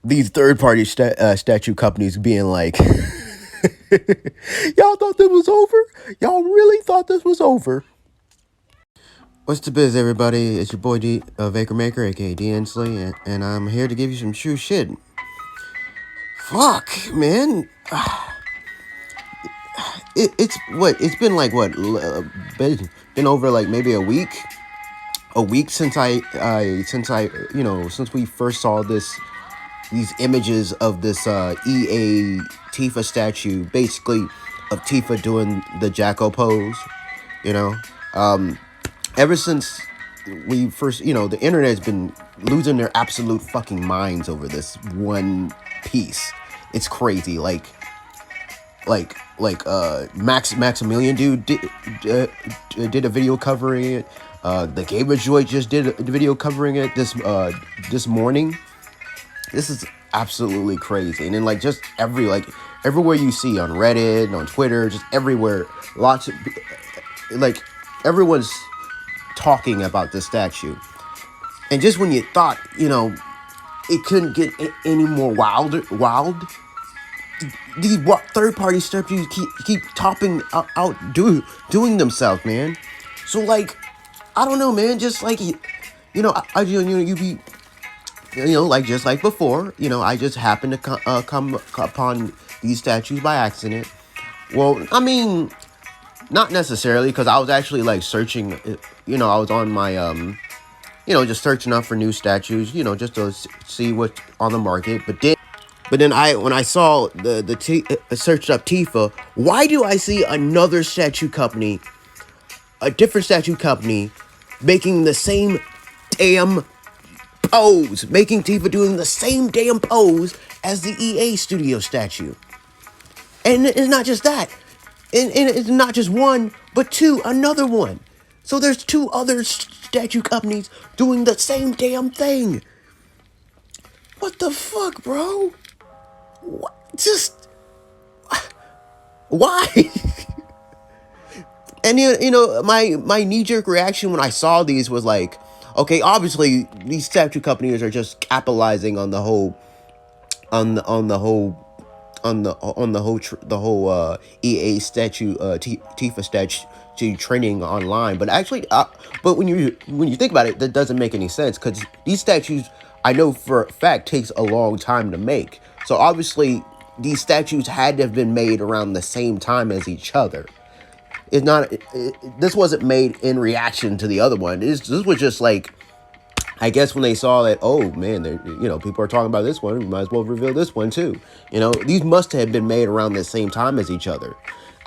these third-party statue companies being like, y'all thought this was over? Y'all really thought this was over? What's the biz, everybody? It's your boy D Vaker Maker, aka D Ensley, and I'm here to give you some true shit. Fuck, man. It's been like what, been over like maybe a week since since we first saw these images of this EA Tifa statue, basically of Tifa doing the Jacko pose, you know. Ever since we first, the internet has been losing their absolute fucking minds over this one piece. It's crazy. Maximilian dude did a video covering it. The Gamer Joy just did a video covering it this morning. This is absolutely crazy. And then just everywhere you see on Reddit, on Twitter, just everywhere, lots of everyone's talking about this statue. And just when you thought, it couldn't get any more wild, these third-party statues keep topping out doing themselves, man. So I don't know, man. Just you be, just like before, I just happened to come upon these statues by accident. Well, I mean, not necessarily, because I was actually searching. I was on my just searching up for new statues. Just to see what's on the market. But then when I saw searched up Tifa, why do I see another statue company, a different statue company, making the same damn pose, making Tifa doing the same damn pose as the EA Studio statue? And it's not just that. And it's not just one, but two, another one. So there's two other statue companies doing the same damn thing. What the fuck, bro? What? Just why? And my knee-jerk reaction when I saw these was like, okay, obviously these statue companies are just capitalizing on the whole EA statue Tifa statue trending online. But actually, but when you think about it, that doesn't make any sense, because these statues, I know for a fact, takes a long time to make. So obviously these statues had to have been made around the same time as each other. This wasn't made in reaction to the other one. This was just I guess when they saw that, oh man, people are talking about this one, we might as well reveal this one too. These must have been made around the same time as each other.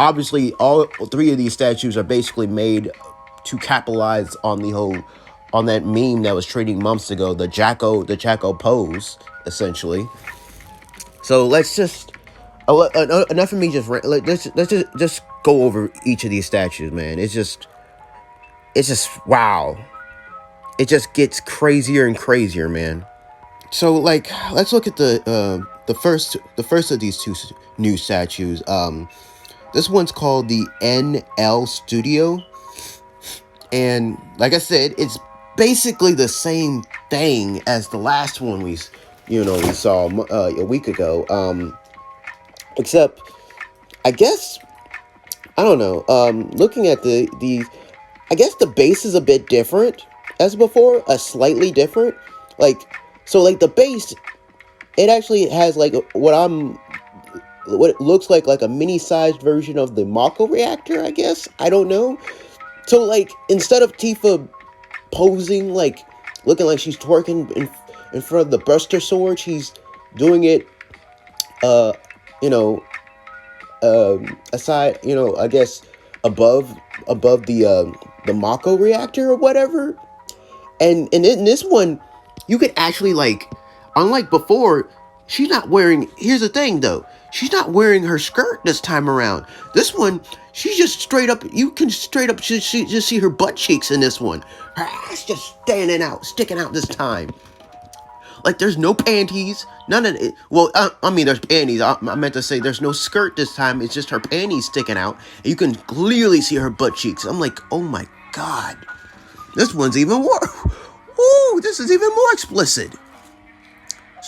Obviously, all three of these statues are basically made to capitalize on that meme that was trending months ago, the Jacko pose, essentially. So let's just enough of me just let's just go over each of these statues, man. It's just wow. It just gets crazier and crazier, man. So let's look at the first of these two new statues. This one's called the NL Studio, and like I said, it's basically the same thing as the last one we saw a week ago. Except, I guess, I don't know. Looking at the I guess the base is a bit different as before, slightly different. So the base, it actually has what it looks like a mini-sized version of the Mako reactor, I guess. I don't know. So instead of Tifa posing looking like she's twerking in front of the Buster Sword, she's doing it aside, I guess above the Mako reactor or whatever. And in this one, you could actually unlike before, she's not wearing, here's the thing though, she's not wearing her skirt this time around. This one, she's just straight up, you can straight up just see her butt cheeks in this one. Her ass just sticking out this time. There's no panties, none of it. Well, I mean, there's panties. I meant to say there's no skirt this time. It's just her panties sticking out. And you can clearly see her butt cheeks. I'm like, oh my god. This one's even more. Ooh, this is even more explicit.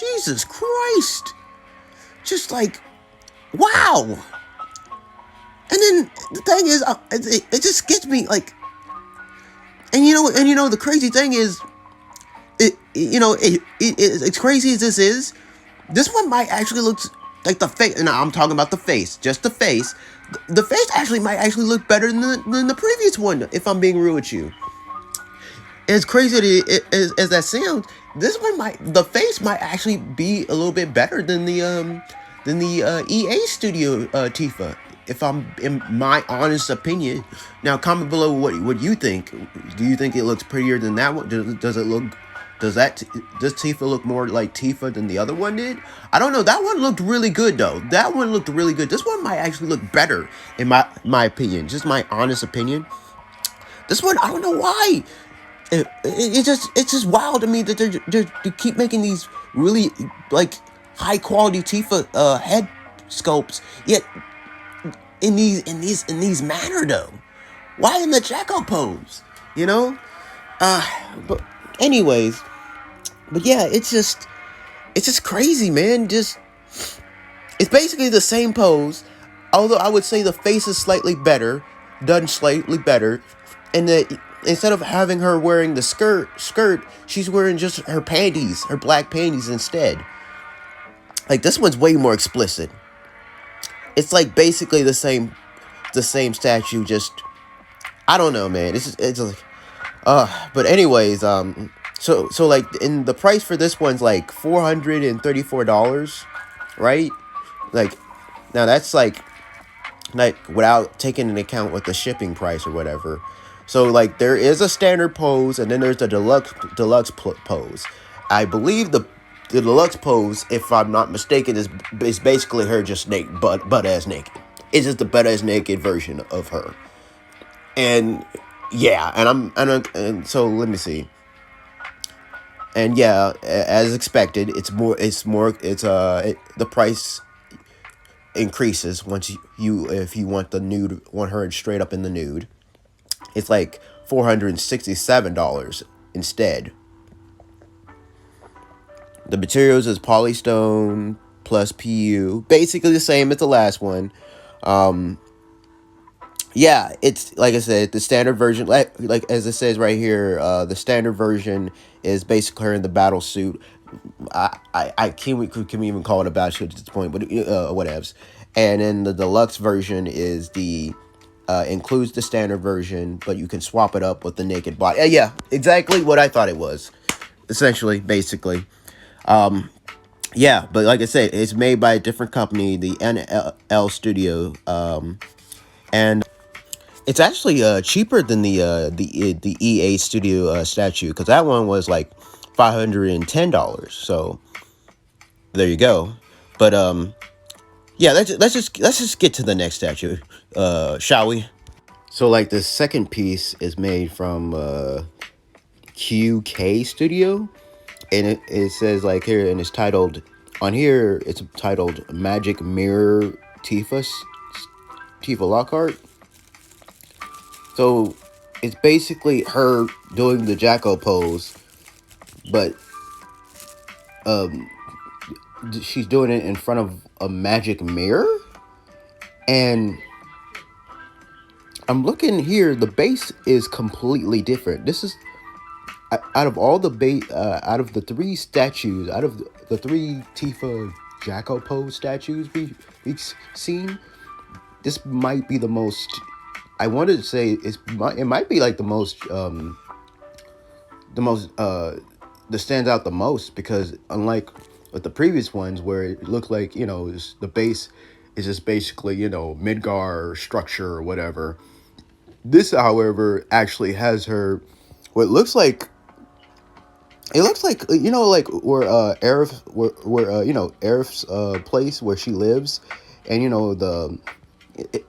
Jesus Christ. Just like, wow. And then the thing is, it just gets me like, and the crazy thing is, it's crazy as this is, this one might actually look like the face, and I'm talking about the face, just the face. The face might actually look better than the previous one, if I'm being real with you. As crazy as that sounds, the face might actually be a little bit better than the EA Studio Tifa, if I'm in my honest opinion. Now, comment below what you think. Do you think it looks prettier than that one? Does Tifa look more like Tifa than the other one did? I don't know. That one looked really good though. That one looked really good. This one might actually look better in my opinion. Just my honest opinion. This one, I don't know why. It's just wild to me that they keep making these really like high quality Tifa head sculpts, yet in these manner though. Why in the Jacko pose? But anyways, but yeah, it's just crazy, man. It's basically the same pose, although I would say the face is slightly better, done slightly better, and that instead of having her wearing the skirt, she's wearing just her panties, her black panties instead. Like, this one's way more explicit. It's like basically the same statue, just, I don't know, man. It's like, but anyways, so like, in the price for this one's like $434, right? Like, now that's like without taking into account what the shipping price or whatever. So like, there is a standard pose, and then there's the deluxe pose. I believe the deluxe pose, if I'm not mistaken, is basically her just naked, butt ass naked. It's just the butt ass naked version of her. And yeah, and so let me see. And yeah, as expected, the price increases once if you want her straight up in the nude. It's like $467 instead. The materials is polystone plus PU, basically the same as the last one. Yeah, it's like I said, the standard version, like as it says right here, the standard version is basically her in the battle suit. I can even call it a battle suit at this point, but whatevs. And then the deluxe version is includes the standard version, but you can swap it up with the naked body. Yeah, exactly what I thought it was. Essentially, basically. Yeah, but like I said, it's made by a different company, the NL Studio, and it's actually cheaper than the EA Studio statue, because that one was like $510. So there you go. But yeah, let's just get to the next statue, shall we? So like, the second piece is made from QK Studio, and it says like here, and it's titled Magic Mirror Tifa Lockhart. So it's basically her doing the Jacko pose, but she's doing it in front of a magic mirror. And I'm looking here, the base is completely different. This is out of all the out of the three statues, out of the three Tifa Jacko pose statues we've seen, this might be the most, I wanted to say it might be like the most that stands out the most, because unlike with the previous ones where it looked like, the base is just basically, Midgar structure or whatever, this, however, actually has her, what looks like, it looks like, like where Aerith's place where she lives, and it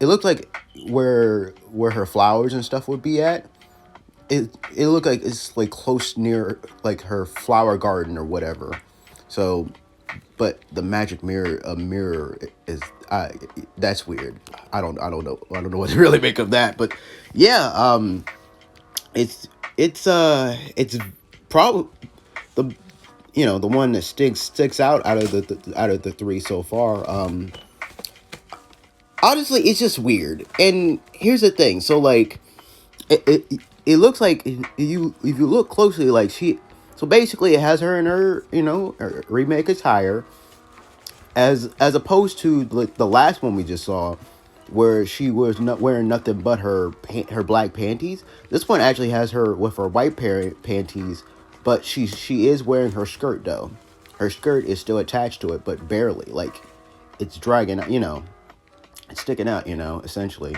looked like where her flowers and stuff would be at. It looked like it's like close near like her flower garden or whatever. So, but the magic mirror is that's weird. I don't know what to really make of that. But yeah, it's probably the one that sticks out of the three so far. Honestly, it's just weird. And here's the thing. So like, it looks like if you look closely, like so basically it has her in her her remake attire, as opposed to like the last one we just saw, where she was not wearing nothing but her black panties. This one actually has her with her white panties, but she is wearing her skirt though. Her skirt is still attached to it, but barely. Like it's dragging, it's sticking out, essentially.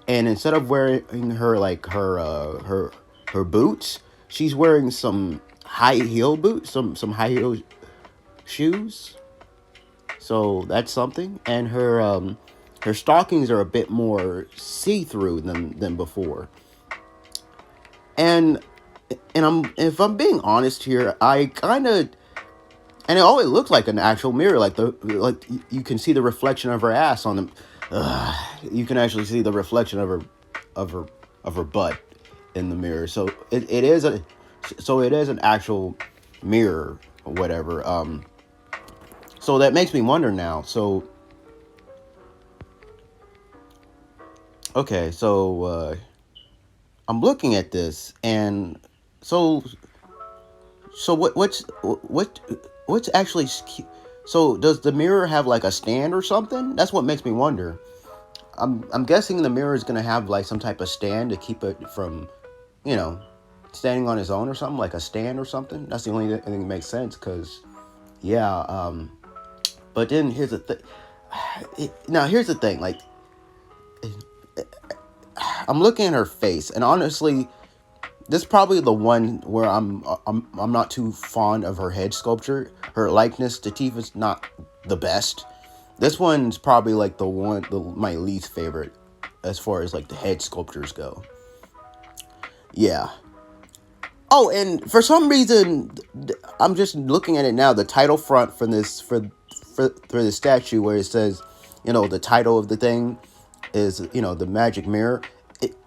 And instead of wearing her like her boots, she's wearing some high heel boots, some high heel shoes. So that's something. And her stockings are a bit more see through than before. And if I'm being honest here, I kind of and it looks like an actual mirror, like you can see the reflection of her ass on them. You can actually see the reflection of her of her butt in the mirror. So it is an actual mirror or whatever. So that makes me wonder now. So okay, so I'm looking at this, and so what's actually, so does the mirror have like a stand or something? That's what makes me wonder. I'm guessing the mirror is gonna have like some type of stand to keep it from, standing on its own or something, like a stand or something. That's the only thing that makes sense. Cause yeah, but then here's the thing. Now here's the thing. Like, I'm looking at her face, and honestly, this is probably the one where I'm not too fond of her head sculpture. Her likeness to Tifa's not the best. This one's probably like my least favorite as far as like the head sculptures go. Yeah. Oh, and for some reason, I'm just looking at it now. The title front for the statue, where it says, the title of the thing is, the magic mirror.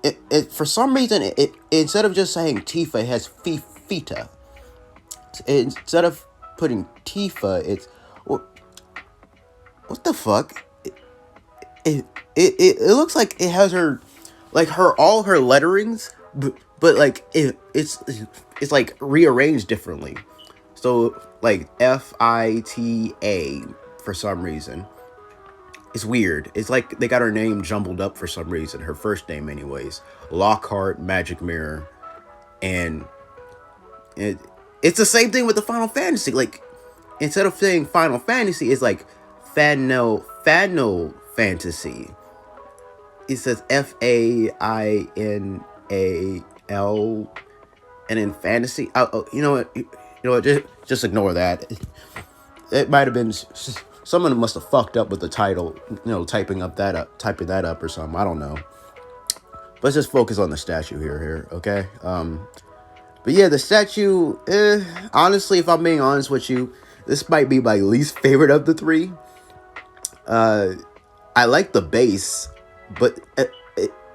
It for some reason, it instead of just saying Tifa, it has Fifita. Instead of putting Tifa, it's what the fuck? It looks like it has her, like all her letterings, but like it's like rearranged differently. So like FITA for some reason. It's weird. It's like they got her name jumbled up for some reason. Her first name, anyways. Lockhart Magic Mirror, and it's the same thing with the Final Fantasy. Like, instead of saying Final Fantasy, it's like Final Fantasy. It says FAINAL, and then fantasy. You know what? Just ignore that. It might have been someone must have fucked up with the title. Typing that up or something. I don't know. Let's just focus on the statue here. Okay. But yeah, the statue. Honestly, if I'm being honest with you, this might be my least favorite of the three. I like the base, but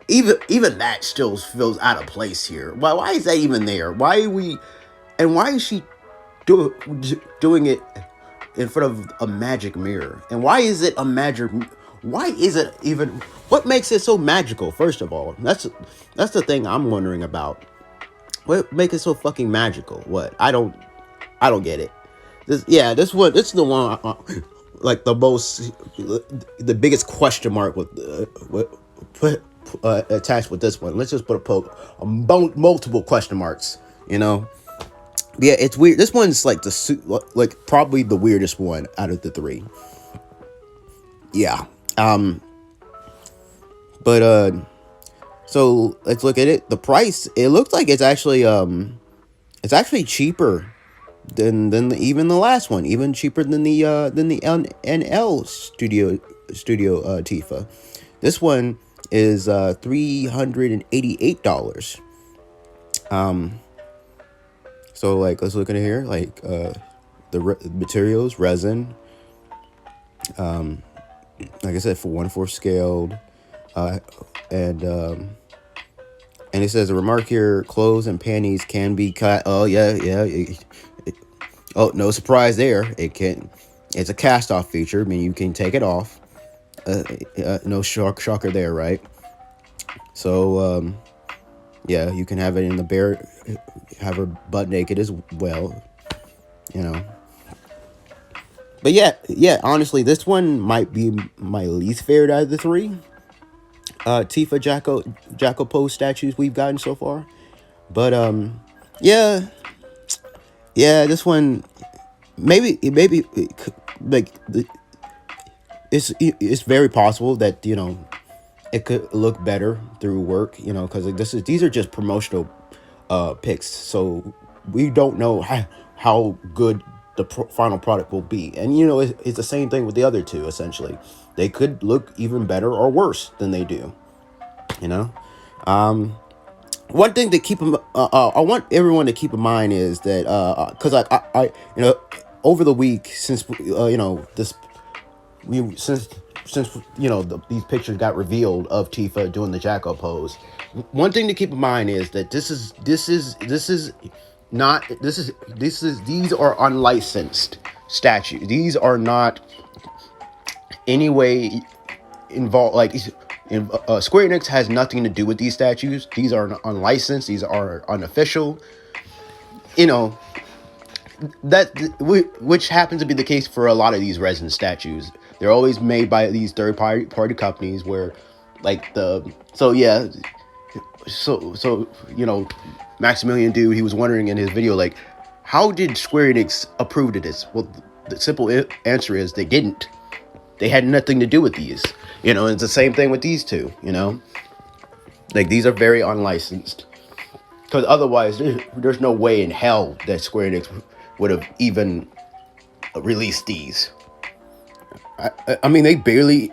even that still feels out of place here. Why is that even there? Why is she doing it in front of a magic mirror? And why is it a magic? Why is it even? What makes it so magical? First of all, that's the thing I'm wondering about. What makes it so fucking magical? What? I don't get it. This is the one. Like the the biggest question mark with attached with this one. Let's just put multiple question marks. Yeah, it's weird. This one's like like probably the weirdest one out of the three. Yeah. But so let's look at it. The price. It looks like it's actually cheaper than even the last one, even cheaper than the NL Studio Tifa. This one is $388. So like let's look at it here, like the materials, resin, like I said, for 1/4 scaled, and it says a remark here: clothes and panties can be cut. Oh yeah. Oh, no surprise there. It's a cast off feature. I mean, you can take it off. No shocker there, right? So yeah, you can have it in the bare, have her butt naked as well. You know. But yeah. Honestly, this one might be my least favorite out of the three Tifa Jacko Pose statues we've gotten so far. But yeah, this one maybe like it's very possible that it could look better through work, because like, these are just promotional pics, so we don't know how good the final product will be. And it's the same thing with the other two. Essentially, they could look even better or worse than they do. One thing to keep I want everyone to keep in mind is that because I over the week since this we since these pictures got revealed of Tifa doing the Jacko pose. One thing to keep in mind is that these are unlicensed statues. These are not any way involved. Like Square Enix has nothing to do with these statues. These are unlicensed. These are unofficial. Which happens to be the case for a lot of these resin statues. They're always made by these third party companies where Maximilian dude, he was wondering in his video, like, how did Square Enix approve of this? Well, the simple answer is they didn't. They had nothing to do with these. It's the same thing with these two, like these are very unlicensed, because otherwise there's no way in hell that Square Enix would have even released these. I mean, they barely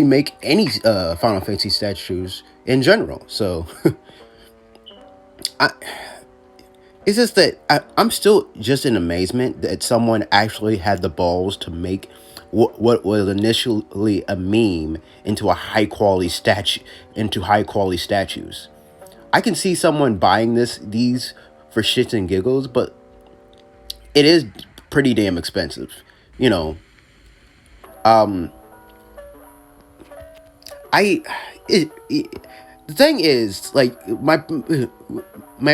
make any Final Fantasy statues in general. So it's just that I'm still just in amazement that someone actually had the balls to make what was initially a meme into high quality statues. I can see someone buying these for shits and giggles, but it is pretty damn expensive, The thing is, like, my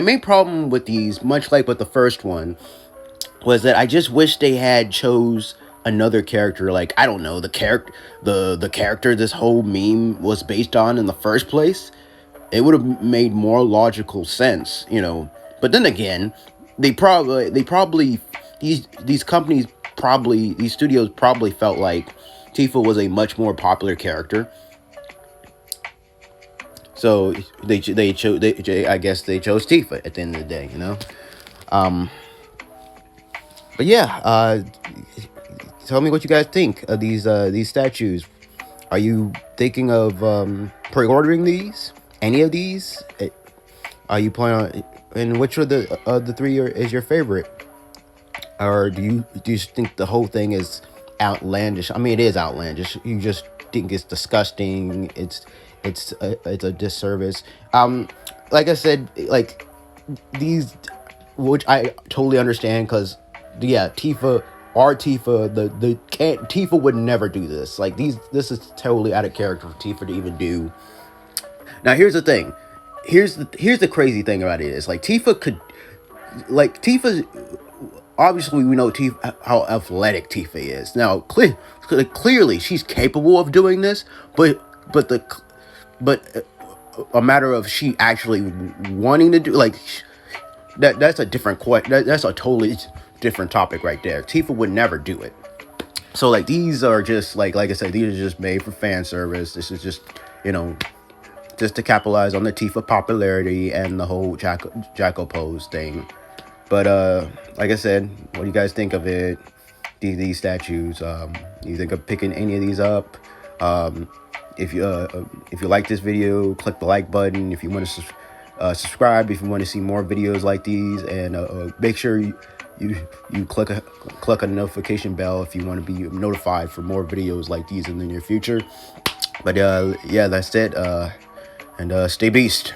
main problem with these, much like with the first one, was that I just wish they had chose another character. Like, I don't know, the character this whole meme was based on in the first place. It would have made more logical sense, But then again, these studios probably felt like Tifa was a much more popular character, so I guess they chose Tifa at the end of the day, But yeah, tell me what you guys think of these statues. Are you thinking of pre-ordering these? Any of these? Are you planning on? And which of the three is your favorite? Or do you think the whole thing is outlandish? I mean, it is outlandish. You just think it's disgusting. It's a disservice. Like I said, like these, which I totally understand, because Tifa would never do this. Like this is totally out of character for Tifa to even do. Now here's the thing. Here's the crazy thing about it is, like, Tifa obviously we know Tifa, how athletic Tifa is. Now clearly she's capable of doing this, but a matter of she actually wanting to do, like, that's a different that's a totally different topic right there. Tifa would never do it. So, like, these are just like I said, these are just made for fan service. This is just just to capitalize on the Tifa popularity and the whole Jacko pose thing. But like I said, what do you guys think of it? These statues? You think of picking any of these up? If you like this video, click the like button. If you want to subscribe, if you want to see more videos like these, and make sure you click a notification bell if you want to be notified for more videos like these in the near future. But yeah, that's it. And stay beast.